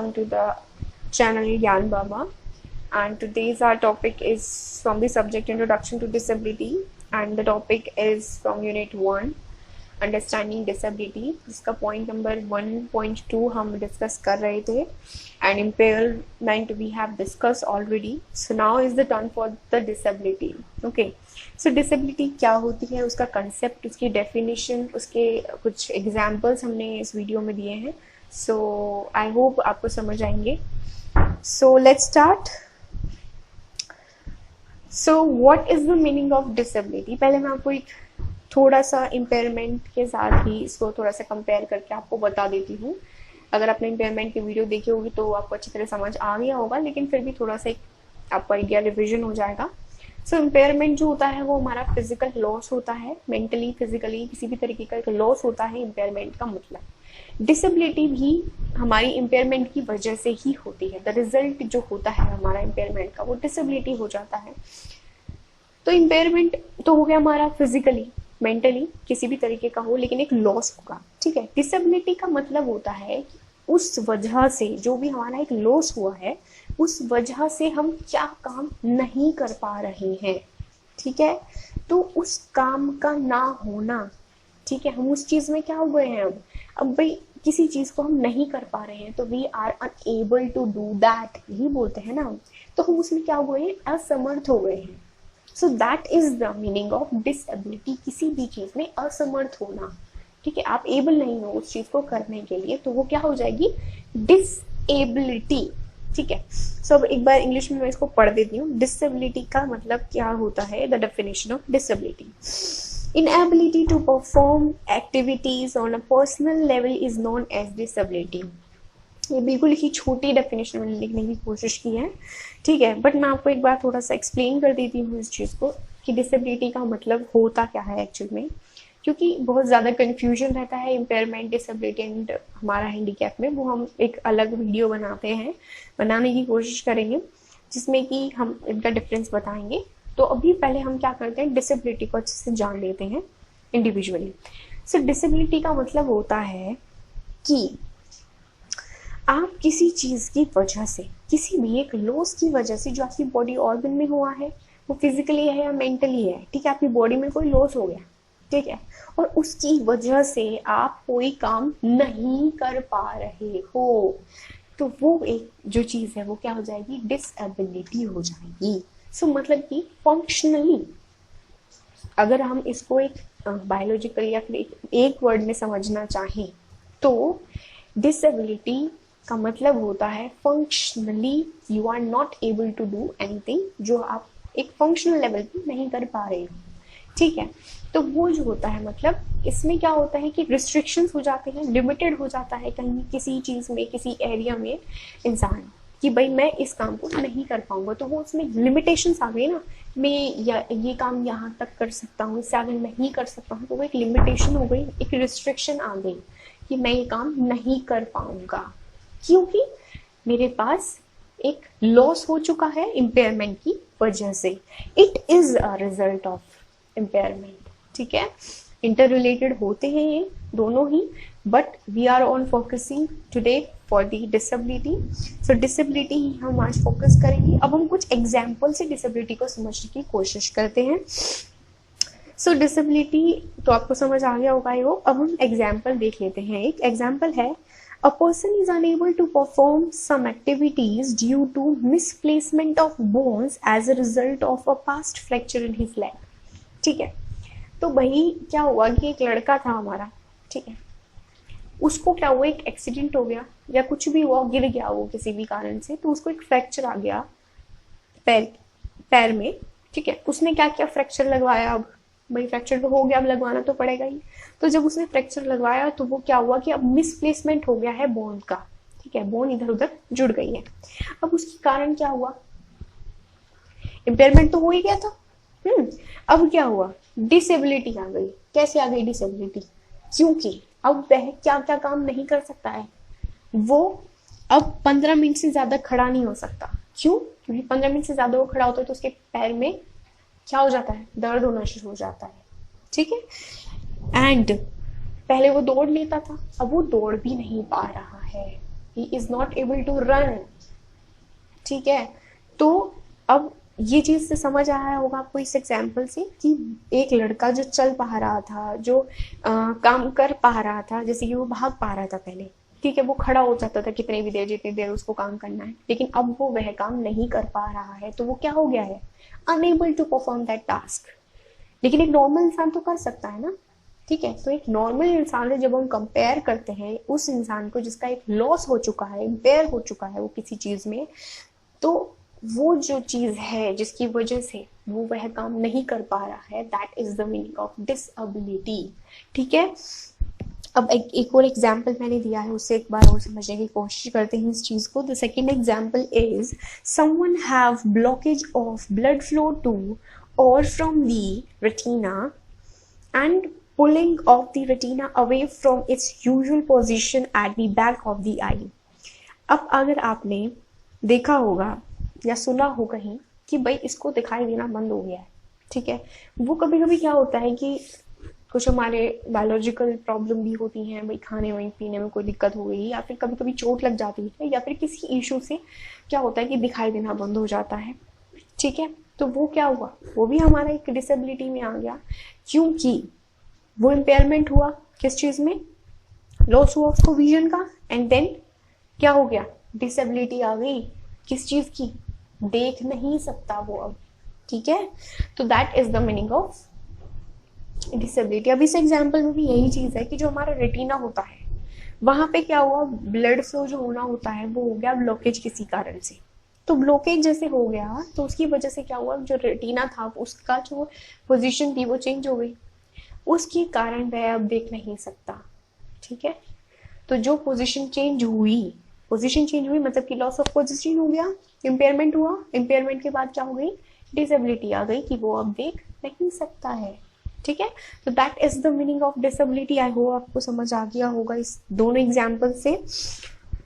welcome to the channel Gyan Baba. And today's our topic is from the subject Introduction to Disability, and the topic is from Unit 1 Understanding Disability, जिसका point number 1.2 हम discuss कर रहे थे, and impairment we have discussed already. So now is the turn for the disability. Okay, so disability क्या होती है, उसका concept, उसकी definition, उसके कुछ examples हमने इस वीडियो में दिए हैं. So I hope आपको समझ आएंगे. So let's start. So what is the meaning of disability? पहले मैं आपको एक थोड़ा सा इम्पेयरमेंट के साथ ही इसको थोड़ा सा कंपेयर करके आपको बता देती हूँ. अगर आपने इम्पेयरमेंट की वीडियो देखी होगी तो आपको अच्छी तरह समझ आ गया होगा, लेकिन फिर भी थोड़ा सा एक आपका आइडिया रिविजन हो जाएगा. सो इम्पेयरमेंट जो होता है वो हमारा फिजिकल लॉस होता है, मेंटली फिजिकली किसी भी तरीके का एक लॉस होता है इम्पेयरमेंट का मतलब. डिसेबिलिटी भी हमारी इम्पेयरमेंट की वजह से ही होती है. द रिजल्ट जो होता है हमारा इम्पेयरमेंट का वो डिसेबिलिटी हो जाता है. तो इम्पेयरमेंट तो हो गया हमारा फिजिकली, मेंटली किसी भी तरीके का हो, लेकिन एक लॉस होगा. ठीक है. डिसेबिलिटी का मतलब होता है कि उस वजह से जो भी हमारा एक लॉस हुआ है उस वजह से हम क्या काम नहीं कर पा रहे हैं. ठीक है. तो उस काम का ना होना, ठीक है, हम उस चीज में क्या हो गए हैं, अब भाई किसी चीज को हम नहीं कर पा रहे हैं तो we are unable to do that, यही बोलते हैं ना. तो हम उसमें क्या हो गए हैं, असमर्थ हो गए हैं. So that is the meaning of disability, किसी भी चीज में असमर्थ होना. ठीक है. आप एबल नहीं हो उस चीज को करने के लिए तो वो क्या हो जाएगी, डिसेबिलिटी. ठीक है. सो अब एक बार इंग्लिश में मैं इसको पढ़ देती हूँ. डिसेबिलिटी का मतलब क्या होता है, the definition of disability. Inability to perform activities on a personal level is known as disability. ये बिल्कुल ही छोटी डेफिनेशन मैंने लिखने की कोशिश की है. ठीक है. बट मैं आपको एक बार थोड़ा सा एक्सप्लेन कर देती हूँ इस चीज़ को कि डिसेबिलिटी का मतलब होता क्या है एक्चुअल में, क्योंकि बहुत ज़्यादा कन्फ्यूजन रहता है इम्पेयरमेंट, डिसेबिलिटी एंड हमारा हैंडीकैप में. वो हम एक अलग वीडियो बनाने की कोशिश करेंगे जिसमें कि हम इनका डिफरेंस बताएंगे. तो अभी पहले हम क्या करते हैं, डिसेबिलिटी को अच्छे से जान लेते हैं इंडिविजुअली. सो डिसेबिलिटी का मतलब होता है कि आप किसी चीज की वजह से, किसी भी एक लॉस की वजह से जो आपकी बॉडी ऑर्गन में हुआ है, वो फिजिकली है या मेंटली है, ठीक है, आपकी बॉडी में कोई लॉस हो गया, ठीक है, और उसकी वजह से आप कोई काम नहीं कर पा रहे हो, तो वो एक जो चीज है वो क्या हो जाएगी, डिसेबिलिटी हो जाएगी. सो मतलब कि फंक्शनली अगर हम इसको एक बायोलॉजिकल या फिर एक वर्ड में समझना चाहें तो डिसेबिलिटी का मतलब होता है functionally you are not able to do anything, जो आप एक फंक्शनल लेवल पे नहीं कर पा रहे हो. ठीक है. तो वो जो होता है मतलब इसमें क्या होता है कि रिस्ट्रिक्शंस हो जाते हैं, लिमिटेड हो जाता है कहीं किसी चीज में, किसी एरिया में इंसान कि भाई मैं इस काम को नहीं कर पाऊंगा, तो वो उसमें लिमिटेशंस आ गई ना, मैं ये काम यहाँ तक कर सकता हूँ, इससे आगे नहीं कर सकता हूँ, तो वो एक लिमिटेशन हो गई, एक रिस्ट्रिक्शन आ गई कि मैं ये काम नहीं कर पाऊंगा क्योंकि मेरे पास एक लॉस हो चुका है इम्पेयरमेंट की वजह से. It is a result of impairment. ठीक है. इंटर रिलेटेड होते हैं ये दोनों ही, but we are on focusing today for the disability. So disability ही हम आज फोकस करेंगे. अब हम कुछ एग्जाम्पल से डिसेबिलिटी को समझने की कोशिश करते हैं. सो डिसेबिलिटी तो आपको समझ आ गया होगा वो. अब हम एग्जाम्पल देख लेते हैं. एक एग्जाम्पल है, a person is unable to perform some activities due to misplacement of bones as a result of a past fracture in his leg. ठीक है. तो भाई क्या हुआ कि एक लड़का था हमारा, ठीक है, उसको क्या हुआ, एक एक्सीडेंट हो गया या कुछ भी हुआ, गिर गया वो किसी भी कारण से, तो उसको एक फ्रैक्चर आ गया पैर में. ठीक है. उसने क्या किया, फ्रैक्चर लगवाया. अब भाई फ्रैक्चर तो हो गया, अब लगवाना तो पड़ेगा ही. तो जब उसने फ्रैक्चर लगवाया तो वो क्या हुआ कि अब मिसप्लेसमेंट हो गया है बोन का. ठीक है. बोन इधर उधर जुड़ गई है. अब उसके कारण क्या हुआ, इम्पेयरमेंट तो हो ही गया था. अब क्या हुआ, डिसेबिलिटी आ गई. कैसे आ गई डिसेबिलिटी, क्योंकि अब वह क्या क्या काम नहीं कर सकता है, वो अब 15 मिनट से ज्यादा खड़ा नहीं हो सकता. क्यों, क्योंकि 15 मिनट से ज्यादा वो खड़ा होता है तो उसके पैर में क्या हो जाता है, दर्द होना शुरू हो जाता है. ठीक है. एंड पहले वो दौड़ लेता था, अब वो दौड़ भी नहीं पा रहा है. He is not able to run. ठीक है, तो अब ये चीज से समझ आया होगा आपको इस एग्जाम्पल से कि एक लड़का जो चल पा रहा था, जो काम कर पा रहा था, जैसे कि वो भाग पा रहा था पहले, ठीक है, वो खड़ा हो जाता था कितनी भी देर, जितनी देर उसको काम करना है, लेकिन अब वो वह काम नहीं कर पा रहा है, तो वो क्या हो गया है, unable to perform that task. लेकिन एक नॉर्मल इंसान तो कर सकता है ना। ठीक है, तो एक नॉर्मल इंसान से जब हम कंपेयर करते हैं उस इंसान को जिसका एक लॉस हो चुका है, इम्पेयर हो चुका है वो किसी चीज में, तो वो जो चीज है जिसकी वजह से वो वह काम नहीं कर पा रहा है, that is the meaning of disability. ठीक है, अब एक और एग्जाम्पल मैंने दिया है, उससे एक बार और समझने की कोशिश करते हैं इस चीज को। The second example is someone have blockage of blood flow to और from the retina and pulling off the retina away from its usual position at the back of the eye। अब अगर आपने देखा होगा या सुना हो कहीं कि भाई इसको दिखाई देना बंद हो गया है, ठीक है, वो कभी कभी क्या होता है कि कुछ हमारे बायोलॉजिकल प्रॉब्लम भी होती हैं, भाई खाने में पीने में कोई दिक्कत हो गई, या फिर कभी कभी चोट लग जाती है, या फिर किसी इशू से क्या होता है कि दिखाई देना बंद हो जाता है। ठीक है, तो वो क्या हुआ, वो भी हमारा एक डिसेबिलिटी में आ गया, क्योंकि वो इम्पेयरमेंट हुआ किस चीज में, लॉस हुआ उसको विजन का, एंड देन क्या हो गया, डिसेबिलिटी आ गई किस चीज की, देख नहीं सकता वो अब। ठीक है, तो that is the meaning of disability. अब इस एग्जाम्पल में भी यही चीज है कि जो हमारा रेटिना होता है वहां पे क्या हुआ, ब्लड फ्लो जो होना होता है वो हो गया ब्लॉकेज किसी कारण से। तो ब्लॉकेज जैसे हो गया तो उसकी वजह से क्या हुआ, जो रेटिना था उसका जो पोजीशन थी वो चेंज हो गई, उसके कारण वह अब देख नहीं सकता। ठीक है, तो जो पोजीशन चेंज हुई मतलब कि लॉस ऑफ पोजीशन हो गया, इम्पेयरमेंट हुआ, इम्पेयरमेंट के बाद क्या हो गई, डिसेबिलिटी आ गई कि वो अब देख नहीं सकता है। ठीक है, तो that is the meaning of disability. I hope आपको समझ आ गया होगा इस दोनों एग्जाम्पल से।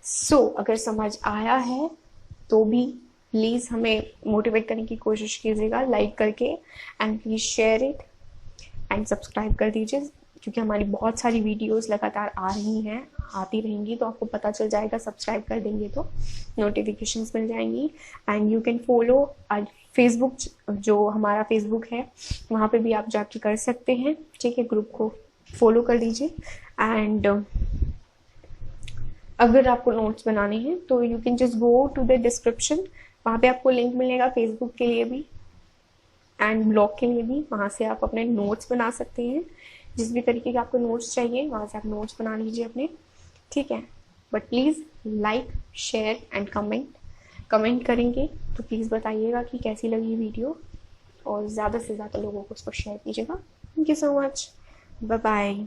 सो अगर समझ आया है तो भी प्लीज हमें मोटिवेट करने की कोशिश कीजिएगा लाइक करके, and please share it and subscribe कर दीजिए, क्योंकि हमारी बहुत सारी वीडियोस लगातार आ रही हैं, आती रहेंगी, तो आपको पता चल जाएगा, सब्सक्राइब कर देंगे तो नोटिफिकेशंस मिल जाएंगी। And you can follow Facebook, जो हमारा फेसबुक है वहाँ पे भी आप जाके कर सकते हैं। ठीक है, ग्रुप को फॉलो कर दीजिए। एंड अगर आपको नोट्स बनाने हैं तो you can just go to the description, वहाँ पे आपको लिंक मिलेगा फेसबुक के लिए भी एंड ब्लॉग के लिए भी, वहाँ से आप अपने नोट्स बना सकते हैं, जिस भी तरीके के आपको नोट्स चाहिए वहाँ से आप नोट्स बना लीजिए अपने। ठीक है, but please like share and comment करेंगे तो प्लीज़ बताइएगा कि कैसी लगी वीडियो, और ज़्यादा से ज़्यादा लोगों को उसको शेयर कीजिएगा। Thank you so much, bye bye.